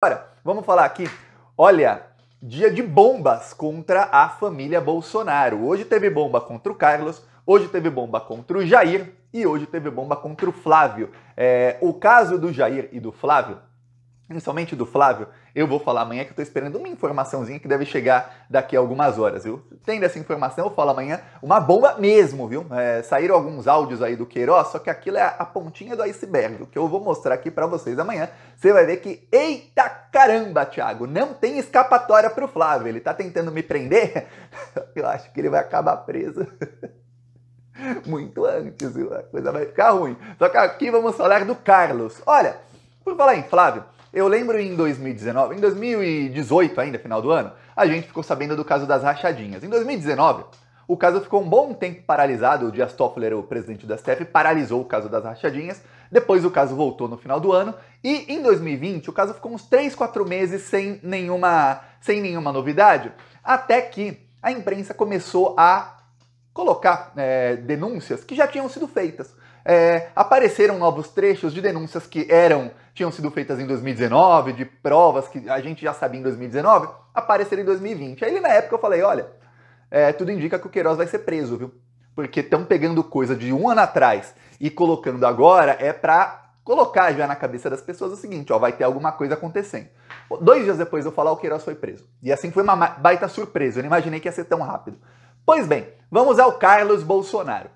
Agora, vamos falar aqui, olha, dia de bombas contra a família Bolsonaro. Hoje teve bomba contra o Carlos, hoje teve bomba contra o Jair e hoje teve bomba contra o Flávio. O caso do Jair e do Flávio, principalmente do Flávio, eu vou falar amanhã, que eu tô esperando uma informaçãozinha que deve chegar daqui a algumas horas, viu? Tendo essa informação, eu falo amanhã, uma bomba mesmo, viu? Saíram alguns áudios aí do Queiroz, só que aquilo é a pontinha do iceberg. O que eu vou mostrar aqui pra vocês amanhã, você vai ver que, eita caramba, Thiago, não tem escapatória pro Flávio. Ele tá tentando me prender, eu acho que ele vai acabar preso muito antes, viu? A coisa vai ficar ruim. Só que aqui vamos falar do Carlos. Olha, por falar em Flávio, eu lembro em 2019, em 2018 ainda, final do ano, a gente ficou sabendo do caso das rachadinhas. Em 2019, o caso ficou um bom tempo paralisado, o Dias Toffler, o presidente da STF, paralisou o caso das rachadinhas, depois o caso voltou no final do ano, e em 2020 o caso ficou uns 3, 4 meses sem nenhuma novidade, até que a imprensa começou a colocar denúncias que já tinham sido feitas. Apareceram novos trechos de denúncias que tinham sido feitas em 2019, de provas que a gente já sabia em 2019, apareceram em 2020. Aí na época eu falei, olha, tudo indica que o Queiroz vai ser preso, viu? Porque estão pegando coisa de um ano atrás e colocando agora, pra colocar já na cabeça das pessoas o seguinte, ó, vai ter alguma coisa acontecendo. 2 dias depois eu falar, o Queiroz foi preso. E assim foi uma baita surpresa, eu não imaginei que ia ser tão rápido. Pois bem, vamos ao Carlos Bolsonaro.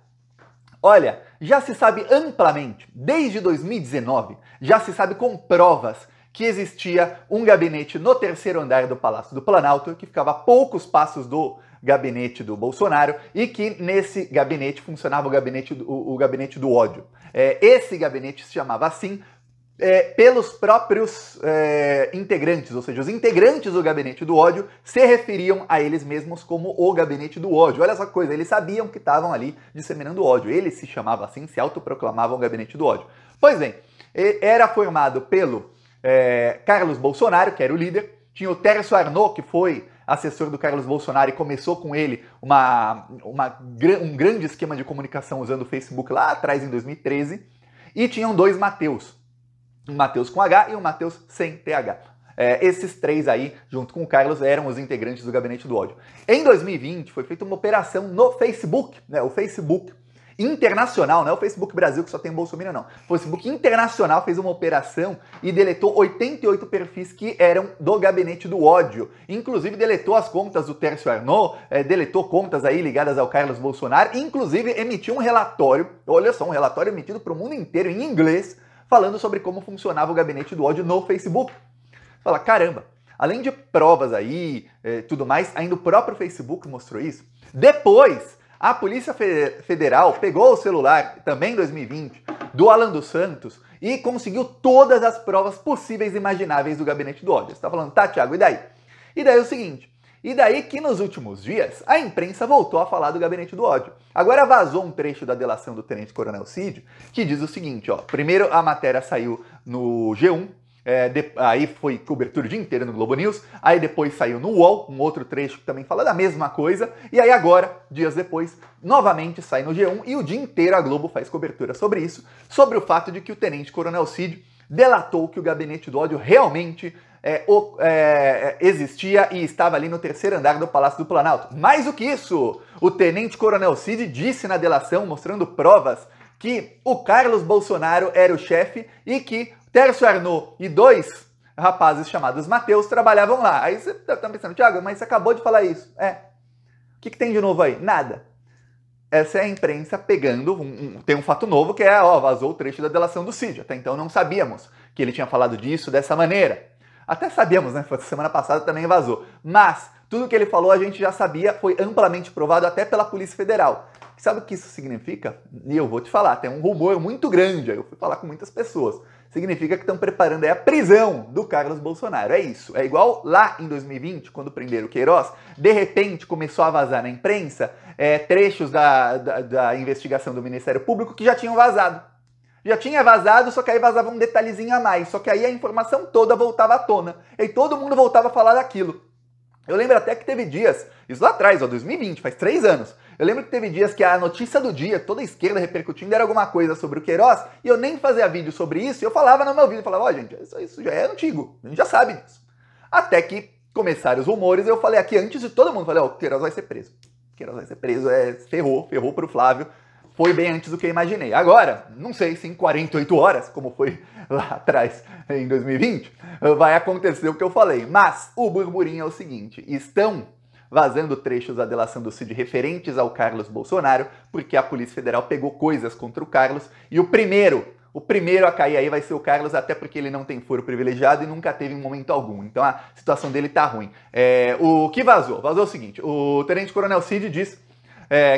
Olha, já se sabe amplamente, desde 2019, já se sabe com provas que existia um gabinete no 3º andar do Palácio do Planalto, que ficava a poucos passos do gabinete do Bolsonaro, e que nesse gabinete funcionava o gabinete do ódio. Esse gabinete se chamava assim pelos próprios integrantes, ou seja, os integrantes do gabinete do ódio se referiam a eles mesmos como o gabinete do ódio. Olha essa coisa, eles sabiam que estavam ali disseminando ódio, eles se chamavam assim, se autoproclamavam o gabinete do ódio. Pois bem, era formado pelo Carlos Bolsonaro, que era o líder, tinha o Tércio Arnaud, que foi assessor do Carlos Bolsonaro e começou com ele um grande esquema de comunicação usando o Facebook lá atrás, em 2013, e tinham 2 Mateus, um Mateus com H e um Mateus sem TH. Esses 3 aí, junto com o Carlos, eram os integrantes do Gabinete do Ódio. Em 2020, foi feita uma operação no Facebook, o Facebook internacional, não é o Facebook Brasil que só tem Bolsonaro, não. O Facebook internacional fez uma operação e deletou 88 perfis que eram do Gabinete do Ódio. Inclusive deletou as contas do Tércio Arnaud, deletou contas aí ligadas ao Carlos Bolsonaro, inclusive emitiu um relatório, olha só, um relatório emitido para o mundo inteiro em inglês, falando sobre como funcionava o Gabinete do Ódio no Facebook. Você fala, caramba, além de provas aí, tudo mais, ainda o próprio Facebook mostrou isso. Depois, a Polícia Federal pegou o celular, também em 2020, do Alan dos Santos e conseguiu todas as provas possíveis e imagináveis do Gabinete do Ódio. Você tá falando, tá, Thiago, e daí? E daí é o seguinte, e daí que nos últimos dias a imprensa voltou a falar do Gabinete do Ódio. Agora vazou um trecho da delação do Tenente Coronel Cid que diz o seguinte, ó, primeiro a matéria saiu no G1, aí foi cobertura o dia inteiro no Globo News, aí depois saiu no UOL, um outro trecho que também fala da mesma coisa, e aí agora, dias depois, novamente sai no G1 e o dia inteiro a Globo faz cobertura sobre isso, sobre o fato de que o Tenente Coronel Cid delatou que o Gabinete do Ódio realmente existia e estava ali no 3º andar do Palácio do Planalto. Mais do que isso, o Tenente Coronel Cid disse na delação, mostrando provas, que o Carlos Bolsonaro era o chefe e que Tércio Arnaud e 2 rapazes chamados Mateus trabalhavam lá. Aí você tá pensando, Thiago, mas você acabou de falar isso. O que tem de novo aí? Nada. Essa é a imprensa pegando, tem um fato novo que vazou o trecho da delação do Cid. Até então não sabíamos que ele tinha falado disso dessa maneira. Até sabíamos, né? Semana passada também vazou. Mas tudo que ele falou a gente já sabia, foi amplamente provado até pela Polícia Federal. Sabe o que isso significa? E eu vou te falar, tem um rumor muito grande, eu fui falar com muitas pessoas. Significa que estão preparando a prisão do Carlos Bolsonaro. É isso. É igual lá em 2020, quando prenderam o Queiroz, de repente começou a vazar na imprensa trechos da investigação do Ministério Público que já tinham vazado. Já tinha vazado, só que aí vazava um detalhezinho a mais. Só que aí a informação toda voltava à tona. E todo mundo voltava a falar daquilo. Eu lembro até que teve dias, isso lá atrás, 2020, faz 3 anos, Eu lembro que teve dias que a notícia do dia, toda a esquerda repercutindo, era alguma coisa sobre o Queiroz, e eu nem fazia vídeo sobre isso, e eu falava no meu vídeo, eu falava, ó, gente, isso já é antigo, a gente já sabe disso. Até que começaram os rumores, eu falei aqui antes de todo mundo, falei, ó, o Queiroz vai ser preso. O Queiroz vai ser preso, ferrou pro Flávio. Foi bem antes do que eu imaginei. Agora, não sei se em 48 horas, como foi lá atrás, em 2020, vai acontecer o que eu falei. Mas o burburinho é o seguinte, estão vazando trechos da delação do Cid referentes ao Carlos Bolsonaro, porque a Polícia Federal pegou coisas contra o Carlos, e o primeiro a cair aí vai ser o Carlos, até porque ele não tem foro privilegiado e nunca teve em momento algum. Então a situação dele tá ruim. O que vazou? Vazou o seguinte, o Tenente Coronel Cid diz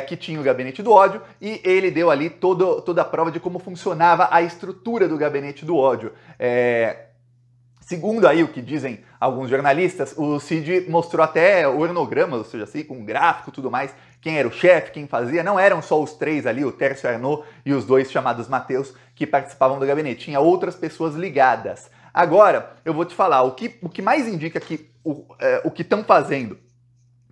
que tinha o gabinete do ódio, e ele deu ali toda a prova de como funcionava a estrutura do gabinete do ódio. Segundo aí o que dizem alguns jornalistas, o Cid mostrou até ornogramas, ou seja, assim, com gráfico e tudo mais, quem era o chefe, quem fazia, não eram só os três ali, o Tércio Arnaud e os dois chamados Mateus, que participavam do gabinete, tinha outras pessoas ligadas. Agora, eu vou te falar, o que mais indica que o que estão fazendo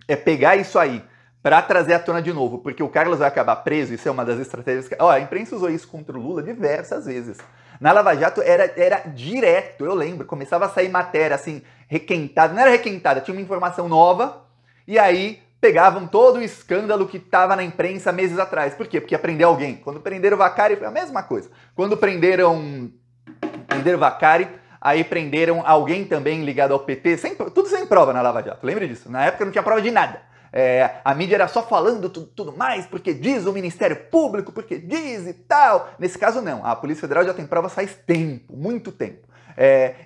é pegar isso aí, para trazer à tona de novo, porque o Carlos vai acabar preso, isso é uma das estratégias que... a imprensa usou isso contra o Lula diversas vezes. Na Lava Jato era direto, eu lembro, começava a sair matéria assim, requentada, não era requentada, tinha uma informação nova, e aí pegavam todo o escândalo que estava na imprensa meses atrás. Por quê? Porque ia prender alguém. Quando prenderam o Vacari, foi a mesma coisa. Quando prenderam o Vacari, aí prenderam alguém também ligado ao PT, tudo sem prova na Lava Jato, lembre disso, na época não tinha prova de nada. A mídia era só falando tudo mais, porque diz o Ministério Público, porque diz e tal. Nesse caso não, a Polícia Federal já tem provas faz tempo, muito tempo.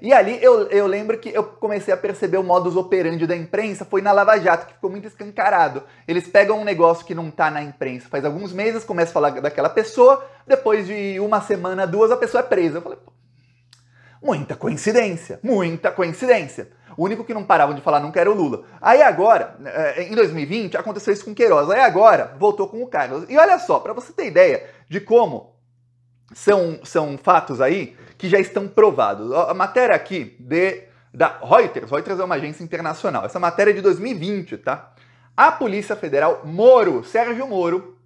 E ali eu lembro que eu comecei a perceber o modus operandi da imprensa, foi na Lava Jato, que ficou muito escancarado. Eles pegam um negócio que não tá na imprensa faz alguns meses, começam a falar daquela pessoa, depois de uma semana, duas, a pessoa é presa. Eu falei, pô, muita coincidência, muita coincidência. O único que não paravam de falar nunca era o Lula. Aí agora, em 2020, aconteceu isso com o Queiroz. Aí agora, voltou com o Carlos. E olha só, para você ter ideia de como são fatos aí que já estão provados. A matéria aqui da Reuters é uma agência internacional. Essa matéria é de 2020, tá? A Polícia Federal, Sérgio Moro,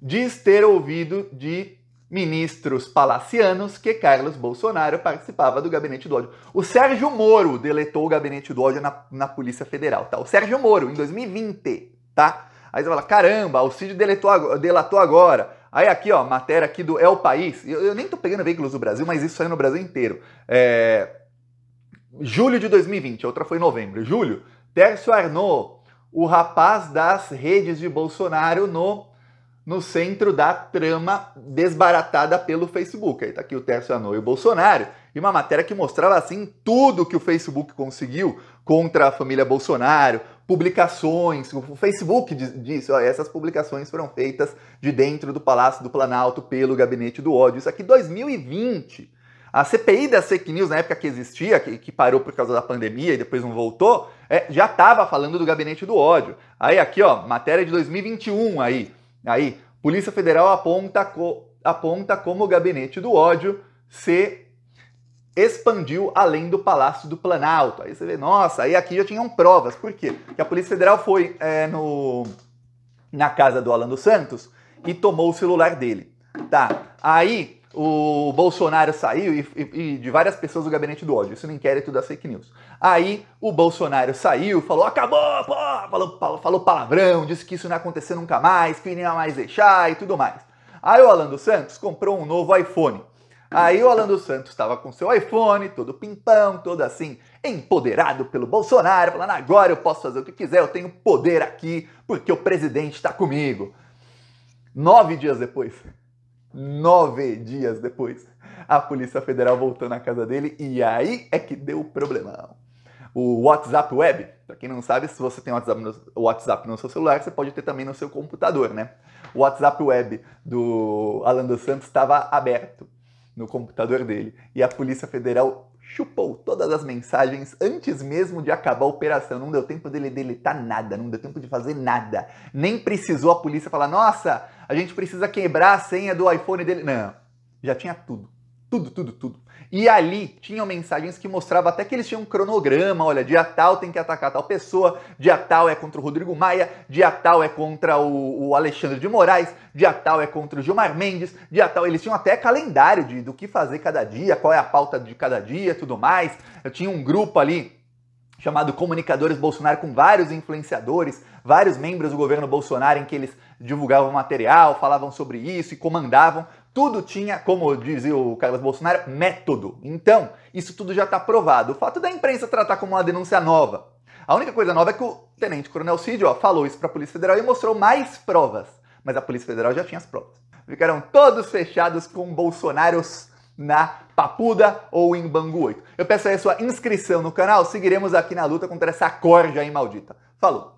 diz ter ouvido de ministros palacianos que Carlos Bolsonaro participava do gabinete do ódio. O Sérgio Moro deletou o gabinete do ódio na Polícia Federal, tá? O Sérgio Moro, em 2020, tá? Aí você fala, caramba, o Cid delatou agora. Aí aqui, ó, matéria aqui do El País, eu nem tô pegando veículos do Brasil, mas isso saiu no Brasil inteiro. Julho de 2020, a outra foi em novembro. Julho, Tércio Arnaud, o rapaz das redes de Bolsonaro no centro da trama desbaratada pelo Facebook. Aí tá aqui o Tércio Arnaud e o Bolsonaro, e uma matéria que mostrava assim tudo que o Facebook conseguiu contra a família Bolsonaro, publicações, o Facebook disse, ó, essas publicações foram feitas de dentro do Palácio do Planalto pelo Gabinete do Ódio. Isso aqui 2020. A CPI das fake news, na época que existia, que parou por causa da pandemia e depois não voltou, já estava falando do Gabinete do Ódio. Aí aqui, ó, matéria de 2021 aí, Polícia Federal aponta como o Gabinete do Ódio se expandiu além do Palácio do Planalto. Aí você vê, nossa, aí aqui já tinham provas. Por quê? Porque a Polícia Federal foi na casa do Alan dos Santos e tomou o celular dele. Tá, aí o Bolsonaro saiu e de várias pessoas do Gabinete do Ódio, isso no inquérito das fake news. Aí o Bolsonaro saiu, falou, acabou, pô, falou palavrão, disse que isso não ia acontecer nunca mais, que não ia mais deixar e tudo mais. Aí o Alan dos Santos comprou um novo iPhone. Aí o Alan dos Santos estava com seu iPhone, todo pimpão, todo assim, empoderado pelo Bolsonaro, falando, agora eu posso fazer o que quiser, eu tenho poder aqui, porque o presidente está comigo. 9 dias depois, a Polícia Federal voltou na casa dele e aí é que deu o problemão. O WhatsApp Web, para quem não sabe, se você tem o WhatsApp no seu celular, você pode ter também no seu computador, né? O WhatsApp Web do Alan dos Santos estava aberto no computador dele e a Polícia Federal chupou todas as mensagens antes mesmo de acabar a operação. Não deu tempo dele deletar nada, não deu tempo de fazer nada. Nem precisou a polícia falar, nossa, a gente precisa quebrar a senha do iPhone dele. Não, já tinha tudo. Tudo, tudo, tudo. E ali tinham mensagens que mostravam até que eles tinham um cronograma, olha, dia tal tem que atacar tal pessoa, dia tal é contra o Rodrigo Maia, dia tal é contra o Alexandre de Moraes, dia tal é contra o Gilmar Mendes, dia tal, eles tinham até calendário do que fazer cada dia, qual é a pauta de cada dia, tudo mais. Eu tinha um grupo ali chamado Comunicadores Bolsonaro, com vários influenciadores, vários membros do governo Bolsonaro, em que eles divulgavam material, falavam sobre isso e comandavam. Tudo tinha, como dizia o Carlos Bolsonaro, método. Então, isso tudo já está provado. O fato da imprensa tratar como uma denúncia nova. A única coisa nova é que o Tenente Coronel Cid falou isso para a Polícia Federal e mostrou mais provas. Mas a Polícia Federal já tinha as provas. Ficaram todos fechados com Bolsonaros na Papuda ou em Bangu 8. Eu peço aí a sua inscrição no canal, seguiremos aqui na luta contra essa corja aí maldita. Falou!